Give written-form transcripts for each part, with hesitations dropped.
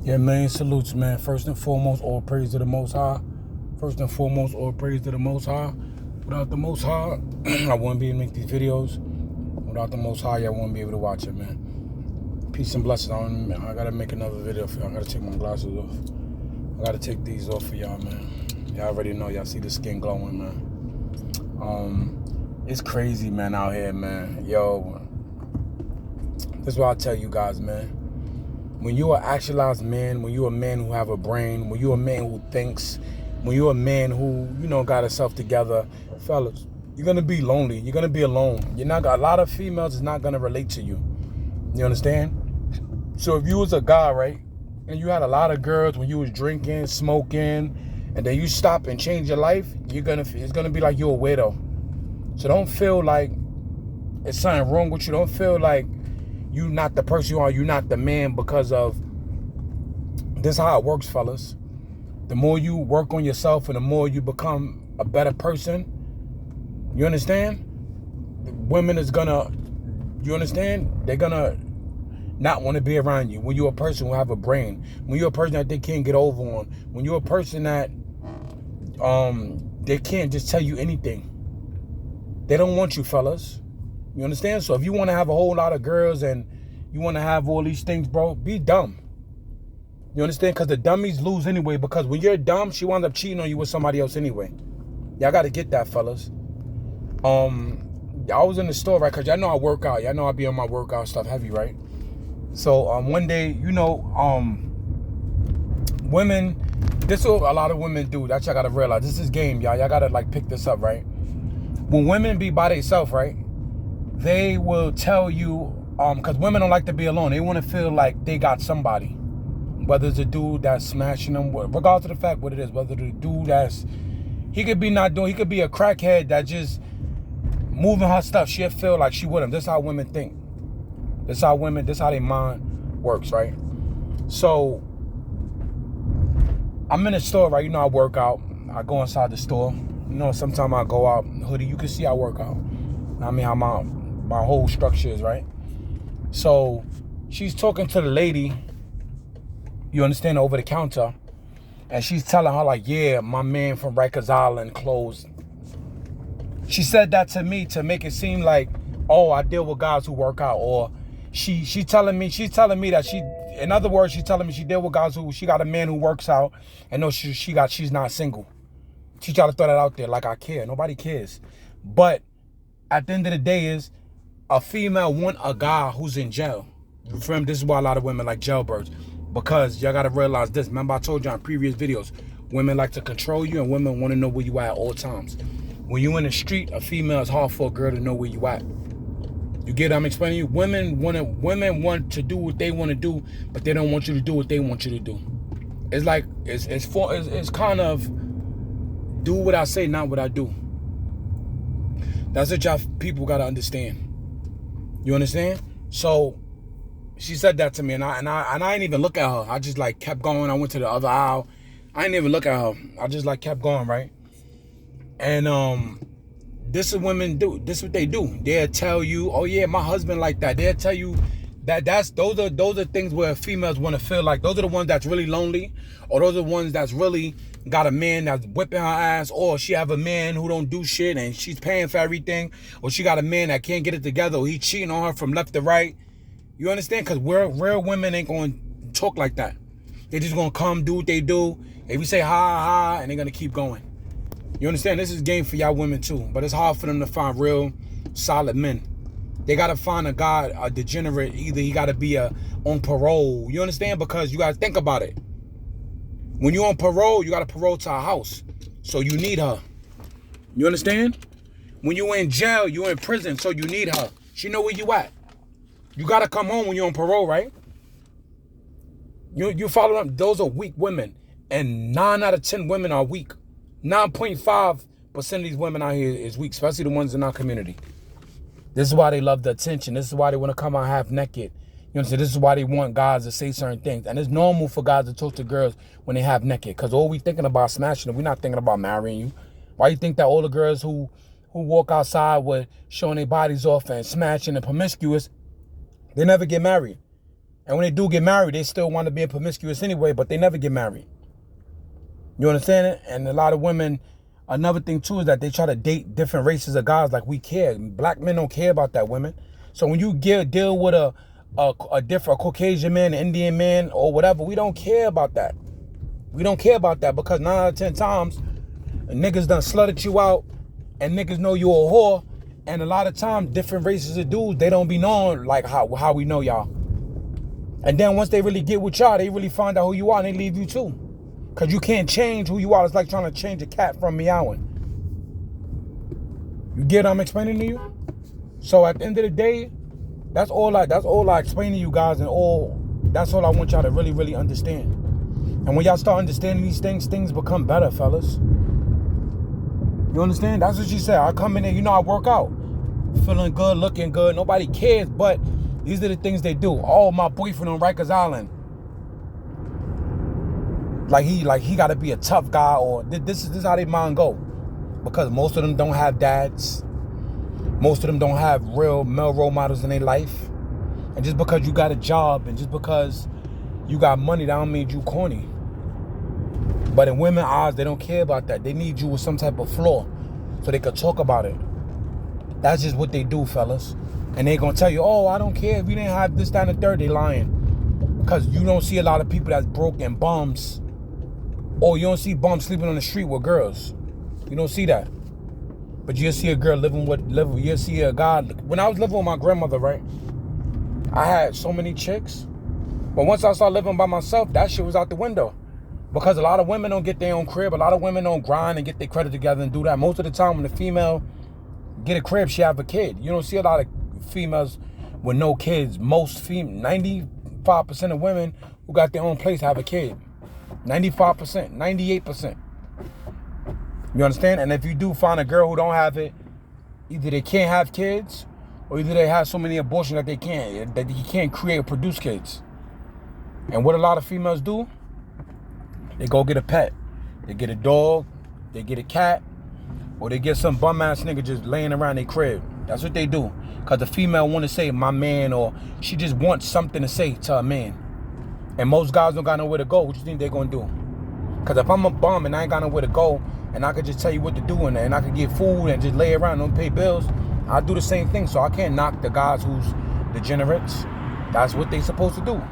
Yeah, man, salutes, man. First and foremost, all praise to the Most High. First and foremost, all praise to the Most High. Without the Most High, I wouldn't be able to make these videos. Without the Most High, I wouldn't be able to watch it, man. Peace and blessings. I gotta make another video for y'all. I gotta take my glasses off. I gotta take these off for y'all, man. Y'all already know. Y'all see the skin glowing, man. It's crazy, man, out here, man. Yo, this is what I tell you guys, man. When you're an actualized man, when you're a man who have a brain, when you're a man who thinks, when you're a man who, got himself together, fellas, you're gonna be lonely. You're gonna be alone. A lot of females is not gonna relate to you. You understand? So if you was a guy, right, and you had a lot of girls when you was drinking, smoking, and then you stop and change your life, it's gonna be like you're a weirdo. So don't feel like it's something wrong with you. Don't feel like you not the person you are, you not the man, because of this is how it works, fellas. The more you work on yourself and the more you become a better person, you understand? Women is gonna, you understand? They're gonna not want to be around you. When you're a person who have a brain, when you're a person that they can't get over on, when you're a person that they can't just tell you anything. They don't want you, fellas. You understand? So if you want to have a whole lot of girls and you want to have all these things, bro, be dumb. You understand? Because the dummies lose anyway. Because when you're dumb, she winds up cheating on you with somebody else anyway. Y'all got to get that, fellas. I was in the store, right? Because y'all know I work out. Y'all know I be on my workout stuff heavy, right? So one day, women, this is what a lot of women do. That y'all got to realize. This is game, y'all. Y'all got to pick this up, right? When women be by themselves, right? They will tell you, because women don't like to be alone. They want to feel like they got somebody. Whether it's a dude that's smashing them, regardless of the fact what it is. Whether the dude he could be a crackhead that just moving her stuff. She'll feel like she with him. This is how women think. This is how their mind works, right? So, I'm in the store, right? I work out. I go inside the store. Sometimes I go out, hoodie. You can see I work out. I mean, how my whole structure is, right? So she's talking to the lady, you understand, over the counter, and she's telling her like, yeah, my man from Rikers Island closed. She said that to me to make it seem like, oh, I deal with guys who work out, or she's telling me that in other words, she's telling me she deal with guys who, she got a man who works out, and no, she's not single. She try to throw that out there like I care. Nobody cares. But at the end of the day is, a female want a guy who's in jail. You feel me? This is why a lot of women like jailbirds. Because y'all got to realize this. Remember I told you in previous videos, women like to control you and women want to know where you at all times. When you in the street, a female is hard for a girl to know where you at. You get what I'm explaining to you? Women want to do what they want to do, but they don't want you to do what they want you to do. It's like, it's kind of do what I say, not what I do. That's what y'all people got to understand. You understand? So she said that to me, and I didn't even look at her. I just kept going. I went to the other aisle. I didn't even look at her. I just kept going, right? And this is women do. This is what they do. They'll tell you, oh yeah, my husband like that. They'll tell you those are things where females want to feel like those are the ones that's really lonely, or those are the ones that's really got a man that's whipping her ass, or she have a man who don't do shit and she's paying for everything, or she got a man that can't get it together, or he cheating on her from left to right. You understand? Because real women ain't going to talk like that. They just going to come do what they do. If you say ha, and they're going to keep going. You understand? This is game for y'all women too, but it's hard for them to find real solid men. They got to find a guy, a degenerate. Either he got to be on parole. You understand? Because you got to think about it. When you're on parole, you got to parole to a house. So you need her. You understand? When you're in jail, you're in prison, so you need her. She know where you at. You got to come home when you're on parole, right? You follow them. Those are weak women. And 9 out of 10 women are weak. 9.5% of these women out here is weak, especially the ones in our community. This is why they love the attention. This is why they want to come out half naked. You know what I'm saying? This is why they want guys to say certain things. And it's normal for guys to talk to girls when they half naked. Because all we thinking about smashing them. We're not thinking about marrying you. Why you think that all the girls who walk outside with showing their bodies off and smashing and promiscuous, they never get married? And when they do get married, they still want to be promiscuous anyway, but they never get married. You understand it? And a lot of women, another thing too is that they try to date different races of guys like we care. Black men don't care about that, women. So when you deal with a different Caucasian man, an Indian man, or whatever, we don't care about that. We don't care about that because 9 out of 10 times, niggas done slutted you out and niggas know you a whore. And a lot of times, different races of dudes, they don't be known like how we know y'all. And then once they really get with y'all, they really find out who you are and they leave you too. Because you can't change who you are. It's like trying to change a cat from meowing. You get what I'm explaining to you? So at the end of the day, that's all I explain to you guys, and that's all I want y'all to really, really understand. And when y'all start understanding these things become better, fellas. You understand? That's what she said. I come in there, I work out. Feeling good, looking good. Nobody cares, but these are the things they do. Oh, my boyfriend on Rikers Island. Like he got to be a tough guy, or this is how they mind go. Because most of them don't have dads. Most of them don't have real male role models in their life. And just because you got a job and just because you got money, that don't mean you corny. But in women's eyes, they don't care about that. They need you with some type of flaw so they could talk about it. That's just what they do, fellas. And they gonna tell you, oh, I don't care if you didn't have this, that, and the third. They lying. Because you don't see a lot of people that's broke and bums. Or you don't see bums sleeping on the street with girls. You don't see that. But you'll see a girl you'll see a guy. When I was living with my grandmother, right? I had so many chicks. But once I started living by myself, that shit was out the window. Because a lot of women don't get their own crib. A lot of women don't grind and get their credit together and do that. Most of the time when the female get a crib, she have a kid. You don't see a lot of females with no kids. 95% of women who got their own place have a kid. 95%, 98%. You understand? And if you do find a girl who don't have it, either they can't have kids, or either they have so many abortions that he can't create or produce kids. And what a lot of females do, they go get a pet. They get a dog, they get a cat, or they get some bum ass nigga just laying around their crib. That's what they do. Cause the female want to say my man, or she just wants something to say to a man. And most guys don't got nowhere to go. What you think they're gonna do? Cause if I'm a bum and I ain't got nowhere to go, and I could just tell you what to do, and I could get food and just lay around and don't pay bills, I'll do the same thing. So I can't knock the guys who's degenerates. That's what they supposed to do.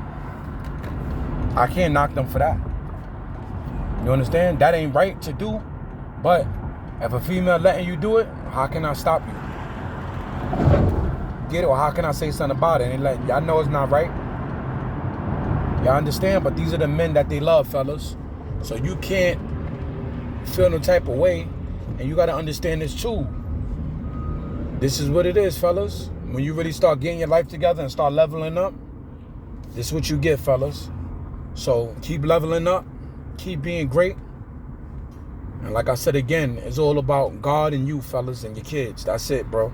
I can't knock them for that. You understand? That ain't right to do. But if a female letting you do it, how can I stop you? Get it? Or how can I say something about it? And y'all know it's not right. Y'all understand? But these are the men that they love, fellas. So you can't feel no type of way. And you got to understand this too. This is what it is, fellas. When you really start getting your life together and start leveling up, this is what you get, fellas. So keep leveling up. Keep being great. And like I said again, it's all about God and you, fellas, and your kids. That's it, bro.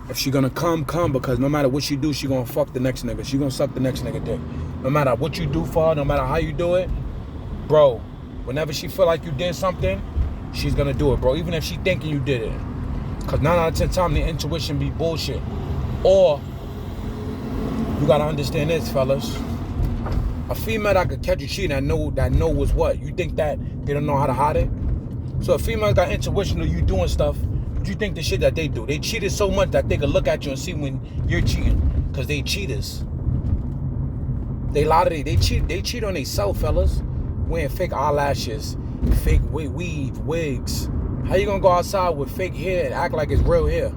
If she gonna come, because no matter what she do, she gonna fuck the next nigga. She gonna suck the next nigga dick. No matter what you do for her, no matter how you do it, bro, whenever she feel like you did something, she's gonna do it, bro. Even if she thinking you did it. Because 9 out of 10 times, the intuition be bullshit. Or, you gotta understand this, fellas. A female that could catch you cheating, that know was what? You think that they don't know how to hide it? So a female got intuition of you doing stuff. You think the shit that they do? They cheated so much that they could look at you and see when you're cheating. Because they cheaters. They cheat on themselves, fellas. Wearing fake eyelashes, fake weave, wigs. How you gonna go outside with fake hair and act like it's real hair?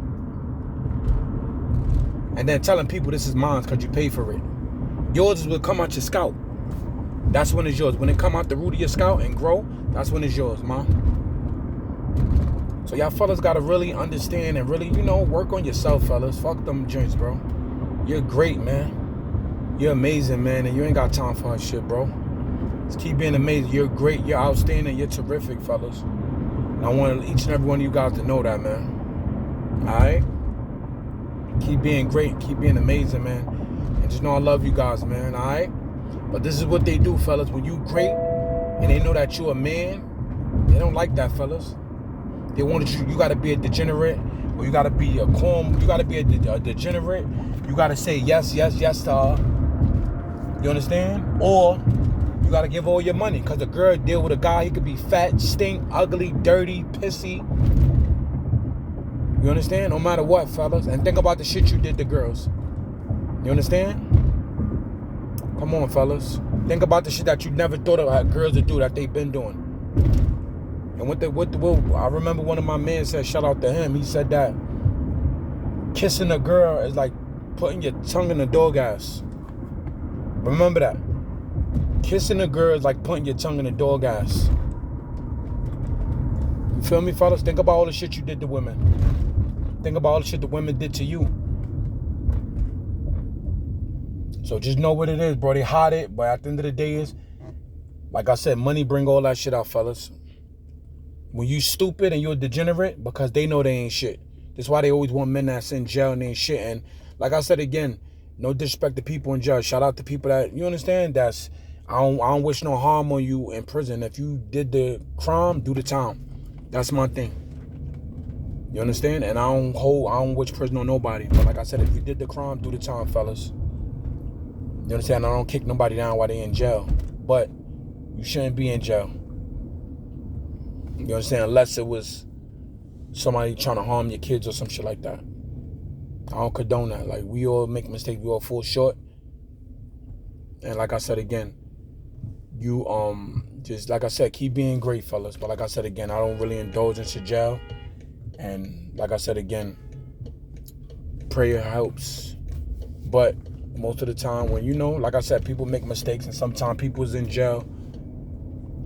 And then telling people this is mine because you pay for it. Yours will come out your scalp. That's when it's yours. When it come out the root of your scalp and grow, that's when it's yours, man. So y'all fellas gotta really understand and really, work on yourself, fellas. Fuck them joints, bro. You're great, man. You're amazing, man, and you ain't got time for her shit, bro. Just keep being amazing. You're great. You're outstanding. You're terrific, fellas. And I want each and every one of you guys to know that, man. All right? Keep being great. Keep being amazing, man. And just know I love you guys, man. All right? But this is what they do, fellas. When you great and they know that you're a man, they don't like that, fellas. They want you got to be a degenerate, or you got to be a calm. You got to be a degenerate. You got to say yes, yes, yes to her. You understand? Or you gotta give all your money, because a girl deal with a guy, he could be fat, stink, ugly, dirty, pissy. You understand? No matter what, fellas. And think about the shit you did to girls. You understand? Come on, fellas. Think about the shit that you never thought of girls would do that they've been doing. And I remember one of my men said, shout out to him, he said that kissing a girl is like putting your tongue in the dog ass. Remember that. Kissing a girl is like putting your tongue in the dog ass. You feel me, fellas? Think about all the shit you did to women. Think about all the shit the women did to you. So just know what it is, bro. They hide it, but at the end of the day is, like I said, money bring all that shit out, fellas. When you stupid and you're a degenerate, because they know they ain't shit. That's why they always want men that's in jail and they ain't shit. And like I said again, no disrespect to people in jail. Shout out to people that, you understand, I don't wish no harm on you in prison. If you did the crime, do the time. That's my thing. You understand? And I don't wish prison on nobody. But like I said, if you did the crime, do the time, fellas. You understand? I don't kick nobody down while they in jail. But you shouldn't be in jail. You understand? Unless it was somebody trying to harm your kids or some shit like that. I don't condone that. Like, we all make mistakes. We all fall short. And like I said again, you just, like I said, keep being great, fellas. But like I said again, I don't really indulge into jail. And like I said again, prayer helps. But most of the time when, like I said, people make mistakes, and sometimes people's in jail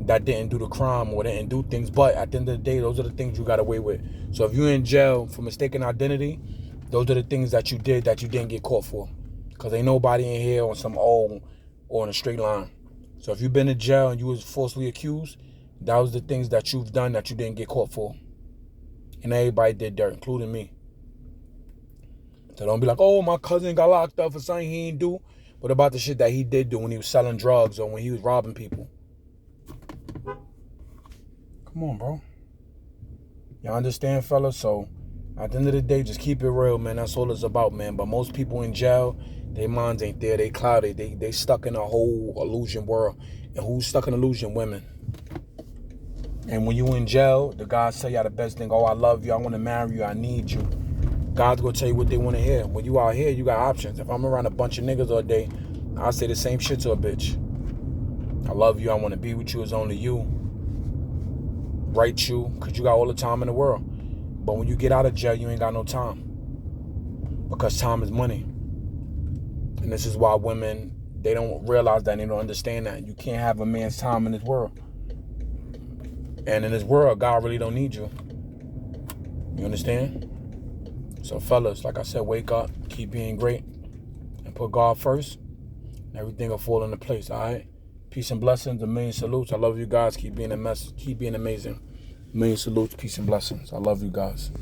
that didn't do the crime or didn't do things. But at the end of the day, those are the things you got away with. So if you're in jail for mistaken identity, those are the things that you did that you didn't get caught for. Because ain't nobody in here on some old or on a straight line. So if you've been in jail and you was falsely accused, that was the things that you've done that you didn't get caught for. And everybody did dirt, including me. So don't be like, oh, my cousin got locked up for something he didn't do. What about the shit that he did do when he was selling drugs or when he was robbing people? Come on, bro. Y'all understand, fellas? So at the end of the day, just keep it real, man. That's all it's about, man. But most people in jail, their minds ain't there. They clouded. They stuck in a whole illusion world. And who's stuck in illusion? Women. And when you in jail, the guys tell y'all the best thing. Oh, I love you. I want to marry you. I need you. God's going to tell you what they want to hear. When you out here, you got options. If I'm around a bunch of niggas all day, I'll say the same shit to a bitch. I love you. I want to be with you. It's only you. Right you. Because you got all the time in the world. But when you get out of jail, you ain't got no time. Because time is money. And this is why women, they don't realize that. And they don't understand that. You can't have a man's time in this world. And in this world, God really don't need you. You understand? So fellas, like I said, wake up, keep being great, and put God first, and everything will fall into place, all right? Peace and blessings, a million salutes. I love you guys. Keep being amazing. A million salutes, peace and blessings. I love you guys.